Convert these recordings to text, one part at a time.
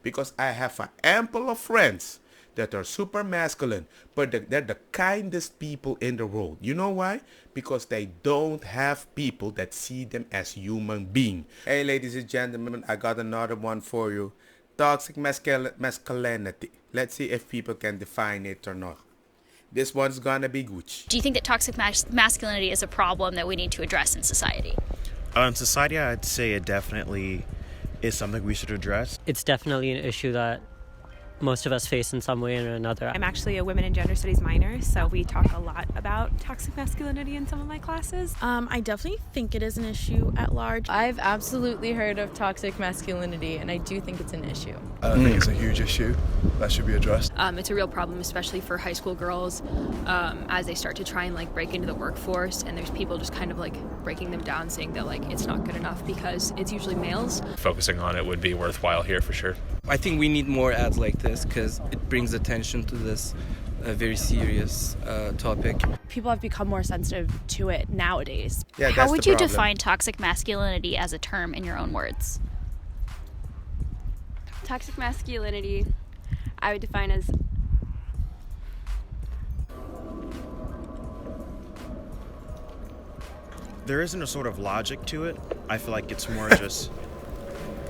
because I have an ample of friends that are super masculine, but they're the kindest people in the world. You know why? Because they don't have people that see them as human being. Hey, ladies and gentlemen, I got another one for you. Toxic masculinity. Let's see if people can define it or not. This one's gonna be Gucci. Do you think that toxic masculinity is a problem that we need to address in society? In society, I'd say it definitely is something we should address. It's definitely an issue that most of us face in some way or another. I'm actually a women and gender studies minor, so we talk a lot about toxic masculinity in some of my classes. I definitely think it is an issue at large. I've absolutely heard of toxic masculinity, and I do think it's an issue. I think it's a huge issue that should be addressed. It's a real problem, especially for high school girls, as they start to try and break into the workforce, and there's people just kind of breaking them down, saying that it's not good enough because it's usually males. Focusing on it would be worthwhile here for sure. I think we need more ads like this because it brings attention to this very serious topic. People have become more sensitive to it nowadays. Yeah, How would you define toxic masculinity as a term in your own words? Toxic masculinity, I would define as There isn't a sort of logic to it. I feel like it's more just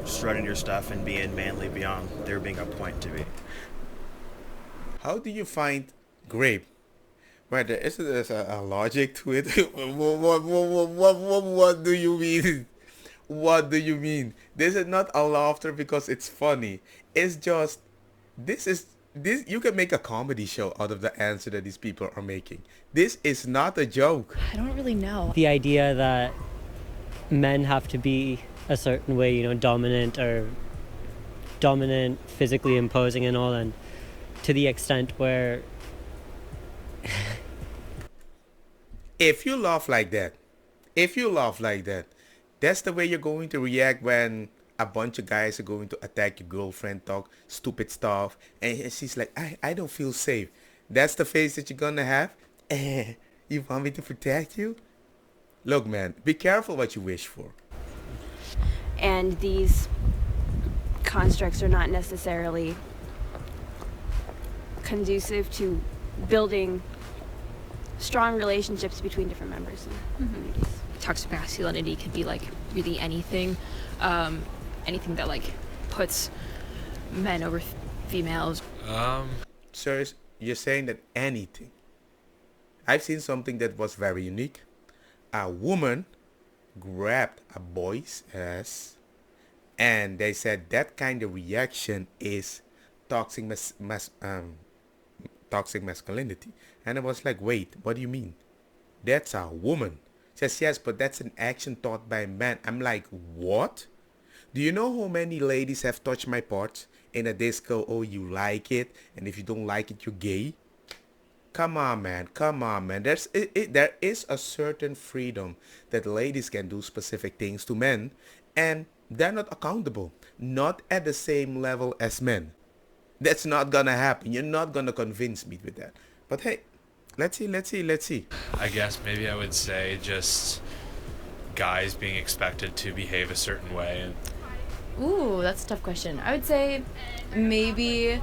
strutting your stuff and being manly beyond there being a point to be. How do you find grape? Right, there's a logic to it. What do you mean? What do you mean? This is not a laughter because it's funny. It's just, this you can make a comedy show out of the answer that these people are making. This is not a joke. I don't really know. The idea that men have to be a certain way, dominant, physically imposing and all, and to the extent where if you laugh like that, that's the way you're going to react when a bunch of guys are going to attack your girlfriend, talk stupid stuff, and she's like, I don't feel safe. That's the face that you're gonna have? You want me to protect you? Look, man, be careful what you wish for. and these constructs are not necessarily conducive to building strong relationships between different members and communities. Toxic masculinity could be really anything, anything that puts men over females. Sir, you're saying that anything. I've seen something that was very unique. A woman grabbed a boy's ass and they said that kind of reaction is toxic toxic masculinity. And I was like, wait, what do you mean? That's a woman. She says, yes, but that's an action taught by a man. I'm like, what? Do you know how many ladies have touched my parts in a disco? Oh, you like it, and if you don't like it, you're gay. Come on, man. Come on, man. There is a certain freedom that ladies can do specific things to men, and they're not accountable. Not at the same level as men. That's not gonna happen. You're not gonna convince me with that. But hey, let's see. I guess maybe I would say just guys being expected to behave a certain way. And Ooh, that's a tough question. I would say maybe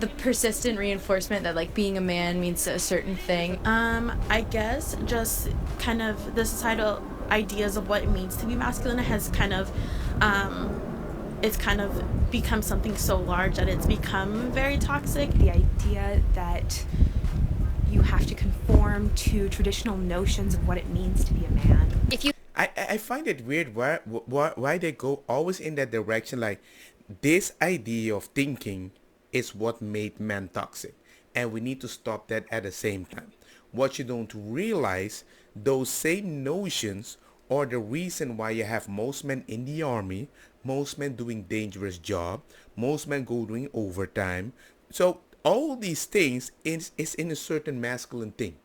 the persistent reinforcement that being a man means a certain thing. I guess just kind of the societal ideas of what it means to be masculine has kind of it's kind of become something so large that it's become very toxic. The idea that you have to conform to traditional notions of what it means to be a man. I find it weird why they go always in that direction. Like, this idea of thinking is what made men toxic, and we need to stop that at the same time. What you don't realize, those same notions are the reason why you have most men in the army, most men doing dangerous job, most men go doing overtime. So all these things is in a certain masculine thing,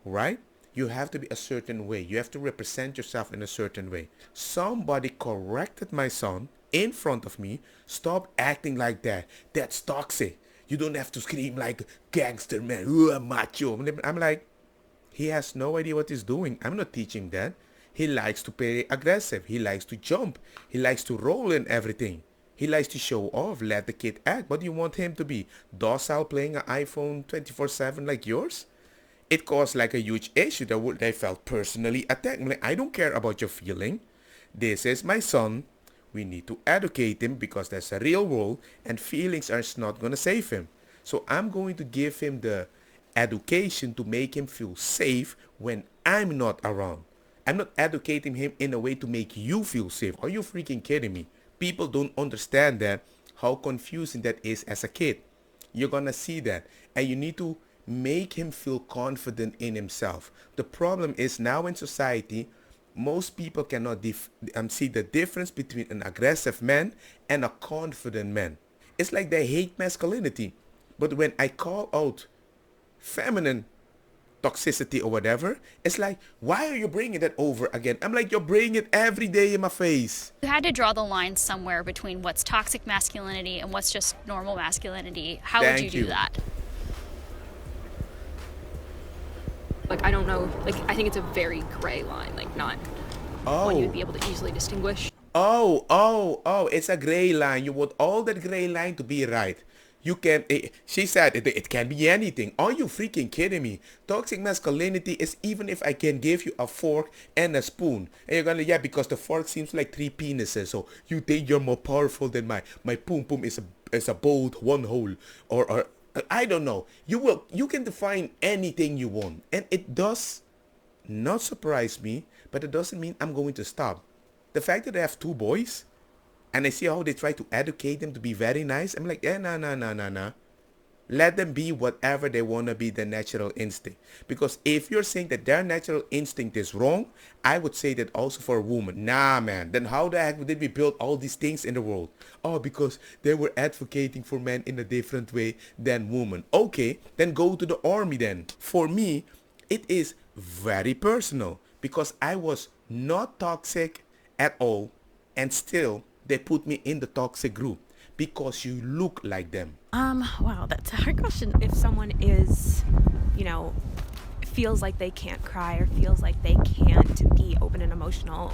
right? You have to be a certain way. You have to represent yourself in a certain way. Somebody corrected my son in front of me. Stop acting like that. That's toxic. You don't have to scream like gangster man. Ooh, macho. I'm like, he has no idea what he's doing. I'm not teaching that. He likes to play aggressive. He likes to jump. He likes to roll and everything. He likes to show off, let the kid act. What do you want him to be? Docile playing an iPhone 24/7 like yours? It caused like a huge issue that they felt personally attacked. I'm like, I don't care about your feeling. This is my son. We need to educate him because there's a real world and feelings are not going to save him. So I'm going to give him the education to make him feel safe when I'm not around. I'm not educating him in a way to make you feel safe. Are you freaking kidding me? People don't understand that, how confusing that is as a kid. You're gonna see that. And you need to make him feel confident in himself. The problem is now in society, most people cannot see the difference between an aggressive man and a confident man. It's like they hate masculinity. But when I call out feminine toxicity or whatever, it's like, why are you bringing that over again? I'm like, you're bringing it every day in my face. You had to draw the line somewhere between what's toxic masculinity and what's just normal masculinity. How would you do that? Like, I don't know. Like, I think it's a very gray line. Like, not one you'd be able to easily distinguish. It's a gray line. You want all that gray line to be right. You can, she said, it can be anything. Are you freaking kidding me? Toxic masculinity is even if I can give you a fork and a spoon. And you're gonna, yeah, because the fork seems like 3 penises. So you think you're more powerful than my poom poom is a bold one hole. Or I don't know. You can define anything you want. And it does not surprise me, but it doesn't mean I'm going to stop. The fact that I have 2 boys, and I see how they try to educate them to be very nice. I'm like, nah. Let them be whatever they want to be, their natural instinct. Because if you're saying that their natural instinct is wrong, I would say that also for a woman. Nah, man. Then how the heck did we build all these things in the world? Oh, because they were advocating for men in a different way than women. Okay, then go to the army then. For me, it is very personal. Because I was not toxic at all, and still they put me in the toxic group because you look like them. Wow, that's a hard question. If someone is, feels like they can't cry or feels like they can't be open and emotional.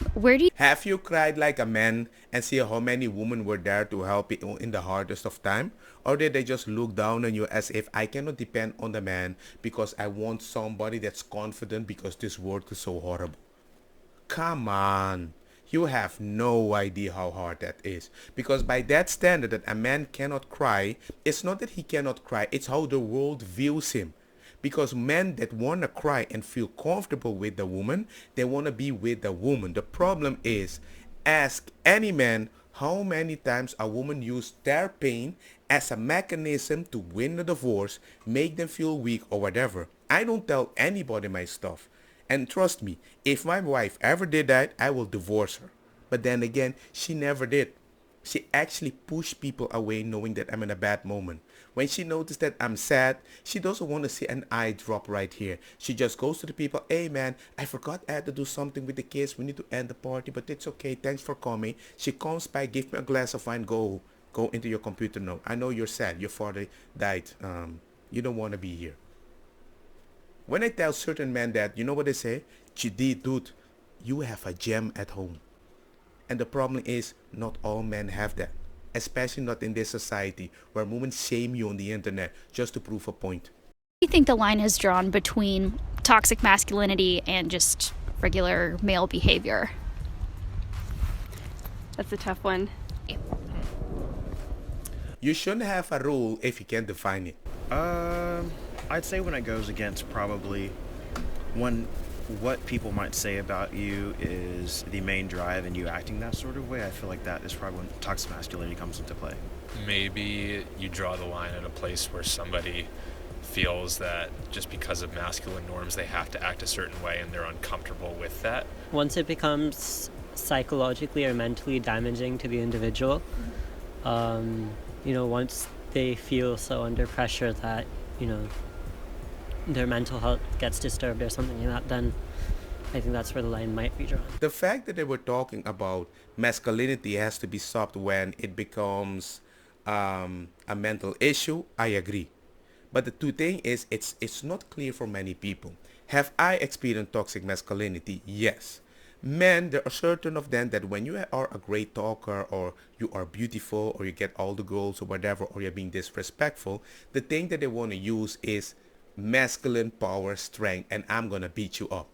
Have you cried like a man and see how many women were there to help you in the hardest of time? Or did they just look down on you as if I cannot depend on the man because I want somebody that's confident because this world is so horrible? Come on. You have no idea how hard that is. Because by that standard that a man cannot cry, it's not that he cannot cry, it's how the world views him. Because men that want to cry and feel comfortable with the woman, they want to be with the woman. The problem is, ask any man how many times a woman used their pain as a mechanism to win a divorce, make them feel weak or whatever. I don't tell anybody my stuff. And trust me, if my wife ever did that, I will divorce her. But then again, she never did. She actually pushed people away knowing that I'm in a bad moment. When she noticed that I'm sad, she doesn't want to see an eye drop right here. She just goes to the people, hey man, I forgot I had to do something with the kids. We need to end the party, but it's okay. Thanks for coming. She comes by, give me a glass of wine, go into your computer now. I know you're sad. Your father died. You don't want to be here. When I tell certain men that, you know what they say? Dude, you have a gem at home. And the problem is, not all men have that. Especially not in this society where women shame you on the internet just to prove a point. Do you think the line is drawn between toxic masculinity and just regular male behavior? That's a tough one. You shouldn't have a rule if you can't define it. I'd say when it goes against probably when what people might say about you is the main drive and you acting that sort of way, I feel like that is probably when toxic masculinity comes into play. Maybe you draw the line at a place where somebody feels that just because of masculine norms they have to act a certain way and they're uncomfortable with that. Once it becomes psychologically or mentally damaging to the individual, once they feel so under pressure that, their mental health gets disturbed or something like that, then I think that's where the line might be drawn. The fact that they were talking about masculinity has to be stopped when it becomes a mental issue, I agree. But the two thing is, it's not clear for many people. Have I experienced toxic masculinity? Yes. Men, there are certain of them that when you are a great talker, or you are beautiful, or you get all the girls or whatever, or you're being disrespectful, the thing that they want to use is masculine power, strength, and I'm gonna beat you up.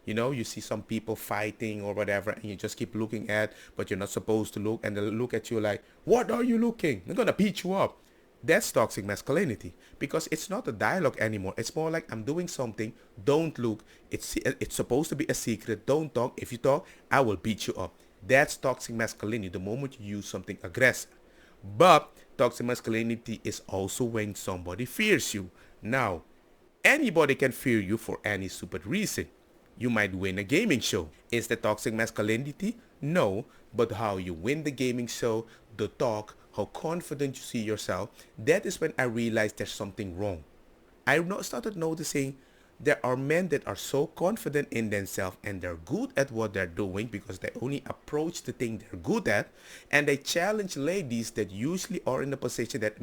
You know, you see some people fighting or whatever, and you just keep looking at, but you're not supposed to look, and they look at you like, what are you looking? I'm gonna beat you up. That's toxic masculinity, because it's not a dialogue anymore. It's more like, I'm doing something, don't look. It's supposed to be a secret. Don't talk. If you talk, I will beat you up. That's toxic masculinity, the moment you use something aggressive. But toxic masculinity is also when somebody fears you. Now, anybody can fear you for any stupid reason. You might win a gaming show. Is that toxic masculinity? No, but how you win the gaming show, the talk, how confident you see yourself, that is when I realized there's something wrong. I started noticing there are men that are so confident in themselves, and they're good at what they're doing because they only approach the thing they're good at, and they challenge ladies that usually are in the position that,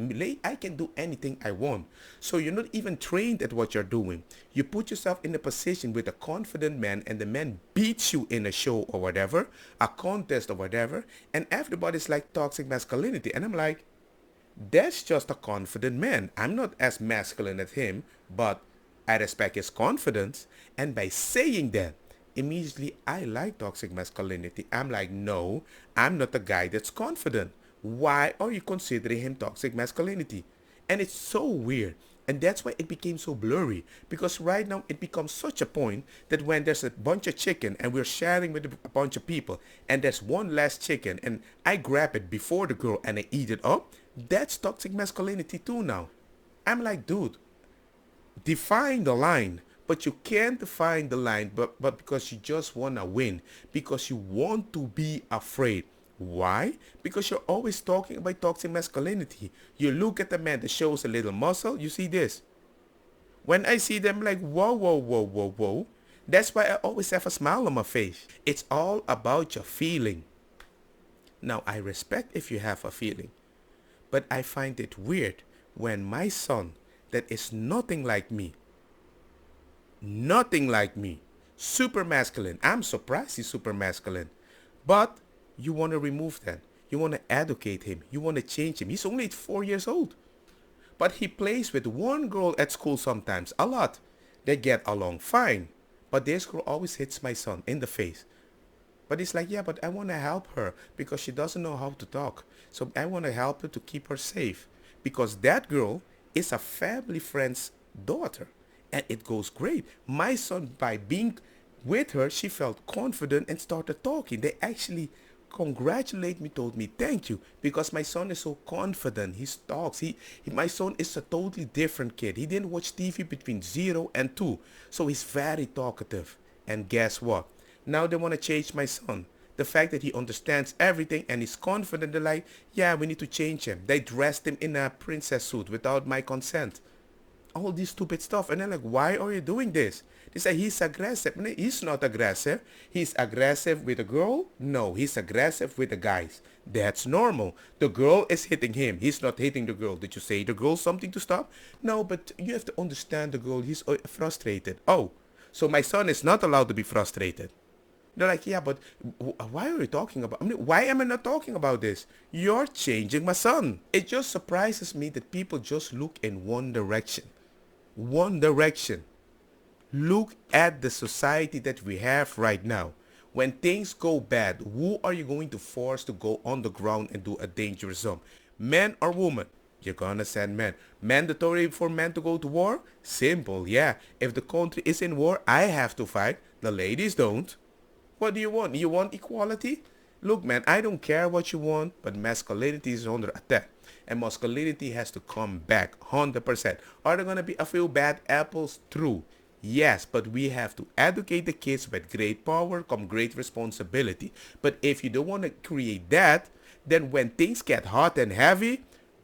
I can do anything I want. So you're not even trained at what you're doing. You put yourself in a position with a confident man, and the man beats you in a show or whatever, a contest or whatever, and everybody's like toxic masculinity. And I'm like, that's just a confident man. I'm not as masculine as him, but I respect his confidence. And by saying that, immediately I like toxic masculinity. I'm like, no, I'm not a guy that's confident. Why are you considering him toxic masculinity? And it's so weird. And that's why it became so blurry. Because right now it becomes such a point that when there's a bunch of chicken and we're sharing with a bunch of people, and there's one last chicken and I grab it before the girl and I eat it up, that's toxic masculinity too now. I'm like, dude, define the line. But you can't define the line but because you just want to win. Because you want to be afraid. Why? Because you're always talking about toxic masculinity. You look at the man that shows a little muscle, you see this. When I see them, like, whoa, whoa, whoa, whoa, whoa. That's why I always have a smile on my face. It's all about your feeling. Now, I respect if you have a feeling. But I find it weird when my son, that is nothing like me, super masculine. I'm surprised he's super masculine. But you want to remove that. You want to educate him. You want to change him. He's only 4 years old. But he plays with one girl at school sometimes, a lot. They get along fine. But this girl always hits my son in the face. But he's like, yeah, but I want to help her because she doesn't know how to talk. So I want to help her to keep her safe. Because that girl is a family friend's daughter. And it goes great. My son, by being with her, she felt confident and started talking. They actually congratulate me, told me thank you, because my son is so confident. He talks. My son is a totally different kid. He didn't watch TV between 0 and 2. So he's very talkative. And guess what? Now they want to change my son. The fact that he understands everything and is confident, they're like, yeah, we need to change him. They dressed him in a princess suit without my consent. All this stupid stuff. And they're like, why are you doing this? They say he's aggressive. No, he's not aggressive. He's aggressive with a girl? No, he's aggressive with the guys. That's normal. The girl is hitting him. He's not hitting the girl. Did you say the girl something to stop? No, but you have to understand the girl. He's frustrated. Oh, so my son is not allowed to be frustrated. They're like, yeah, but why are you talking about? Why am I not talking about this? You're changing my son. It just surprises me that people just look in one direction. One direction. Look at the society that we have right now. When things go bad, who are you going to force to go on the ground and do a dangerous job? Men or women? You're gonna send men. Mandatory for men to go to war? Simple, yeah. If the country is in war, I have to fight. The ladies don't. What do you want? You want equality? Look, man, I don't care what you want, but masculinity is under attack. And masculinity has to come back 100%. Are there going to be a few bad apples? True. Yes, but we have to educate the kids. With great power come great responsibility. But if you don't want to create that, then when things get hot and heavy,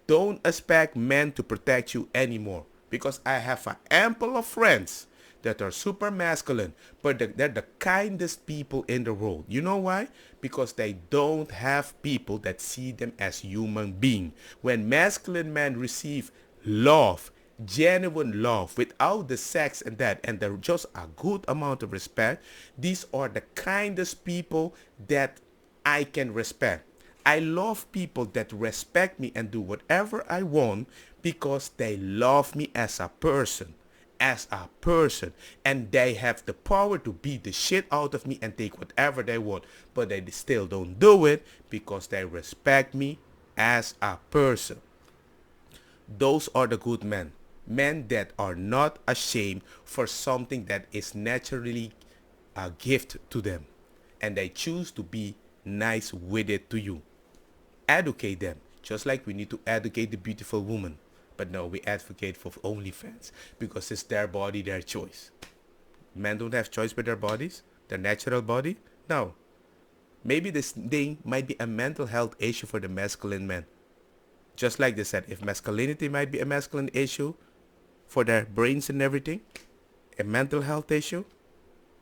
don't expect men to protect you anymore. Because I have an ample of friends that are super masculine, but they're the kindest people in the world. You know why? Because they don't have people that see them as human beings. When masculine men receive love, genuine love without the sex and that, and there just a good amount of respect, these are the kindest people that I can respect. I love people that respect me and do whatever I want because they love me as a person. And they have the power to beat the shit out of me and take whatever they want, but they still don't do it because they respect me as a person. Those are the good men that are not ashamed for something that is naturally a gift to them, and they choose to be nice with it to you. Educate them, just like we need to educate the beautiful woman. But no, we advocate for OnlyFans because it's their body, their choice. Men don't have choice with their bodies, their natural body. No. Maybe this thing might be a mental health issue for the masculine men. Just like they said, if masculinity might be a masculine issue for their brains and everything, a mental health issue,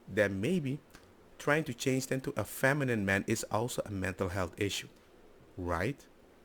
then maybe trying to change them to a feminine man is also a mental health issue. Right?